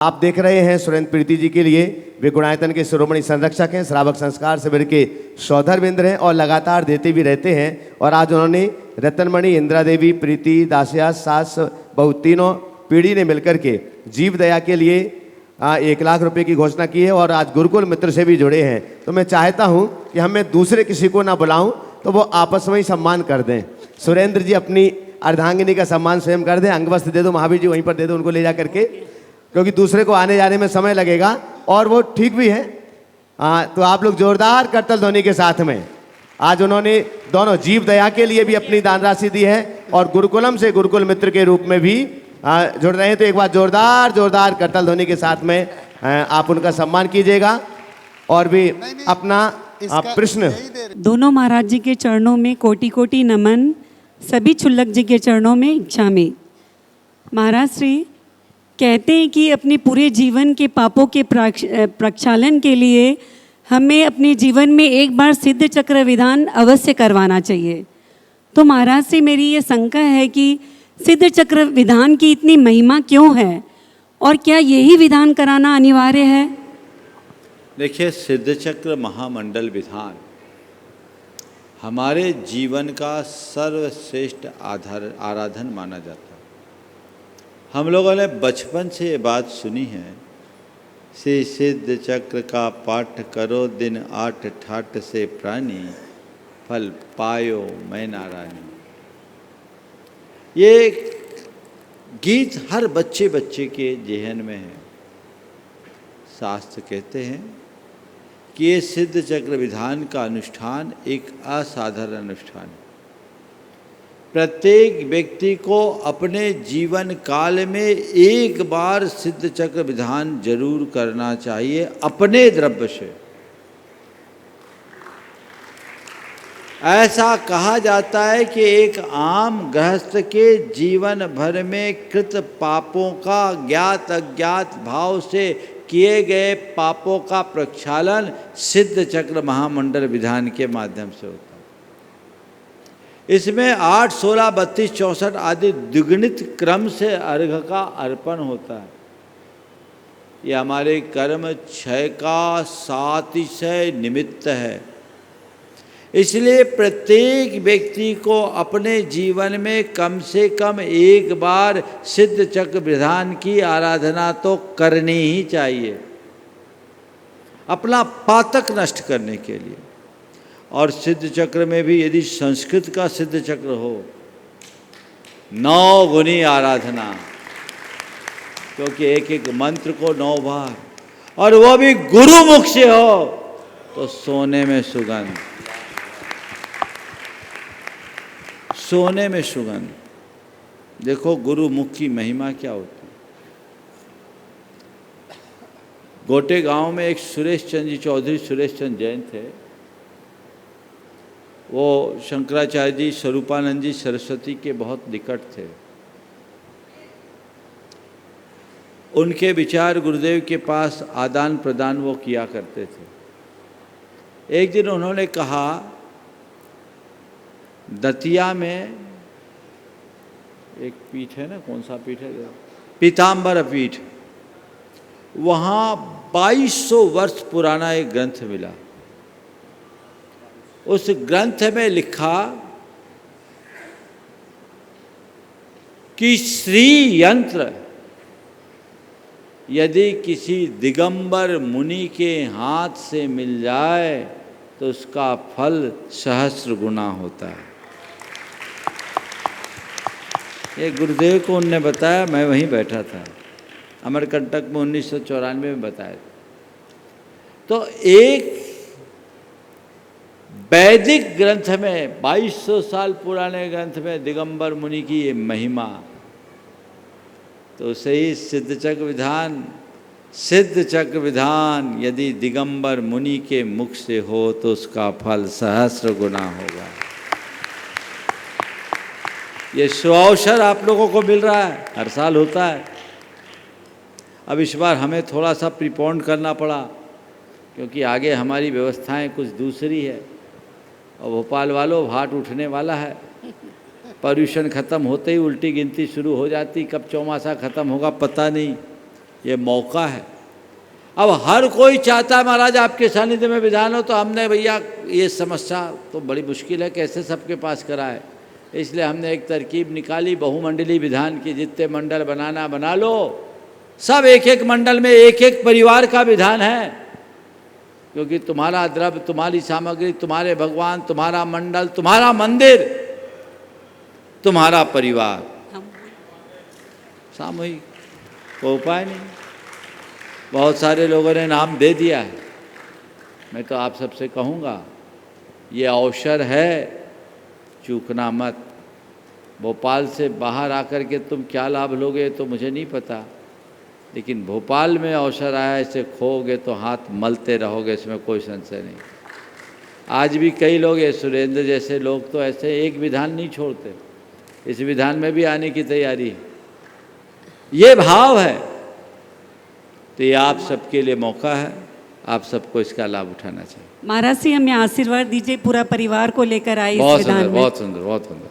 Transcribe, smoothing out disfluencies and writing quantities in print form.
आप देख रहे हैं सुरेंद्र प्रीति जी के लिए वे गुणायतन के शिरोमणि संरक्षक हैं, श्रावक संस्कार शिविर के सौधरविंद्र हैं और लगातार देते भी रहते हैं। और आज उन्होंने रतनमणि, इंदिरा देवी, प्रीति, दासिया, सास बहू तीनों पीढ़ी ने मिलकर के जीव दया के लिए 1 लाख रुपए की घोषणा की है और आज गुरुकुल मित्र से भी जुड़े हैं। तो मैं चाहता हूँ कि हमें दूसरे किसी को ना बुलाऊं तो वो आपस में ही सम्मान कर दें। सुरेंद्र जी अपनी अर्धांगिनी का सम्मान स्वयं कर दें, अंगवस्त्र दे दो, महावीर जी वहीं पर दे दो उनको ले जा करके, क्योंकि दूसरे को आने जाने में समय लगेगा और वो ठीक भी है। तो आप लोग जोरदार करतल ध्वनि के साथ में आज उन्होंने दोनों जीव दया के लिए भी अपनी दान राशि दी है और गुरुकुलम से गुरुकुल मित्र के रूप में भी जुड़ रहे हैं। तो एक बार जोरदार जोरदार करतल ध्वनि के साथ में आप उनका सम्मान कीजिएगा और भी अपना प्रश्न। दोनों महाराज जी के चरणों में कोटि कोटि नमन, सभी क्षुल्लक जी के चरणों में इच्छा में। महाराज श्री कहते हैं कि अपने पूरे जीवन के पापों के प्रक्षालन के लिए हमें अपने जीवन में एक बार सिद्ध चक्र विधान अवश्य करवाना चाहिए। तो महाराज से मेरी ये शंका है कि सिद्ध चक्र विधान की इतनी महिमा क्यों है और क्या यही विधान कराना अनिवार्य है? देखिए, सिद्ध चक्र महामंडल विधान हमारे जीवन का सर्वश्रेष्ठ आराधन माना जाता है। हम लोगों ने बचपन से ये बात सुनी है, श्री सिद्ध चक्र का पाठ करो दिन 8 ठाट से प्राणी, फल पायो मैं नारायणी। ये गीत हर बच्चे के जेहन में है। शास्त्र कहते हैं कि ये सिद्ध चक्र विधान का अनुष्ठान एक असाधारण अनुष्ठान है। प्रत्येक व्यक्ति को अपने जीवन काल में एक बार सिद्ध चक्र विधान जरूर करना चाहिए अपने द्रव्य से। ऐसा कहा जाता है कि एक आम गृहस्थ के जीवन भर में कृत पापों का ज्ञात अज्ञात भाव से किए गए पापों का प्रक्षालन सिद्ध चक्र महामंडल विधान के माध्यम से होता है। इसमें 8, 16, 32, 64 आदि द्विगुणित क्रम से अर्घ का अर्पण होता है। ये हमारे कर्म क्षय का सातिशय निमित्त है। इसलिए प्रत्येक व्यक्ति को अपने जीवन में कम से कम एक बार सिद्ध चक्र विधान की आराधना तो करनी ही चाहिए, अपना पातक नष्ट करने के लिए। और सिद्ध चक्र में भी यदि संस्कृत का सिद्ध चक्र हो, 9 गुनी आराधना, क्योंकि एक एक मंत्र को 9 बार, और वो भी गुरुमुख से हो तो सोने में सुगंध, सोने में सुगंध। देखो गुरुमुख की महिमा क्या होती है। गोटे गांव में एक सुरेश चंद्र जी चौधरी, सुरेश चंद्र जैन थे। वो शंकराचार्य जी, स्वरूपानंद जी, सरस्वती के बहुत निकट थे। उनके विचार गुरुदेव के पास आदान प्रदान वो किया करते थे। एक दिन उन्होंने कहा, दतिया में एक पीठ है ना, कौन सा पीठ है, पीताम्बर पीठ, वहाँ 2200 वर्ष पुराना एक ग्रंथ मिला। उस ग्रंथ में लिखा कि श्री यंत्र यदि किसी दिगंबर मुनि के हाथ से मिल जाए तो उसका फल सहस्र गुना होता है। ये गुरुदेव को उनने बताया, मैं वहीं बैठा था, अमरकंटक में 1994 में बताया। तो एक वैदिक ग्रंथ में, 2200 साल पुराने ग्रंथ में दिगंबर मुनि की ये महिमा, तो सही सिद्ध चक्र विधान, सिद्ध चक्र विधान यदि दिगंबर मुनि के मुख से हो तो उसका फल सहस्र गुना होगा। ये सुअवसर आप लोगों को मिल रहा है, हर साल होता है। अब इस बार हमें थोड़ा सा प्रीपोन करना पड़ा, क्योंकि आगे हमारी व्यवस्थाएं कुछ दूसरी है। और भोपाल वालों, भाट उठने वाला है। पर्यूषण खत्म होते ही उल्टी गिनती शुरू हो जाती, कब चौमासा खत्म होगा पता नहीं। ये मौका है। अब हर कोई चाहता है महाराज आपके सानिध्य में विधान हो, तो हमने भैया ये समस्या तो बड़ी मुश्किल है, कैसे सबके पास कराए, इसलिए हमने एक तरकीब निकाली बहुमंडली विधान की। जितने मंडल बनाना बना लो, सब एक एक मंडल में एक एक परिवार का विधान है, क्योंकि तुम्हारा द्रव्य, तुम्हारी सामग्री, तुम्हारे भगवान, तुम्हारा मंडल, तुम्हारा मंदिर, तुम्हारा परिवार, सामूहिक कोई उपाय नहीं। बहुत सारे लोगों ने नाम दे दिया है, मैं तो आप सबसे कहूँगा ये अवसर है, चूकना मत। भोपाल से बाहर आकर के तुम क्या लाभ लोगे तो मुझे नहीं पता, लेकिन भोपाल में अवसर आया, इसे खोओगे तो हाथ मलते रहोगे, इसमें कोई संशय नहीं। आज भी कई लोग, ये सुरेंद्र जैसे लोग तो ऐसे एक विधान नहीं छोड़ते, इस विधान में भी आने की तैयारी है। ये भाव है, तो ये आप सबके लिए मौका है, आप सबको इसका लाभ उठाना चाहिए। महाराज जी हमें आशीर्वाद दीजिए, पूरा परिवार को लेकर आए इस बहुत विधान सुंदर, में। बहुत सुंदर, बहुत सुंदर।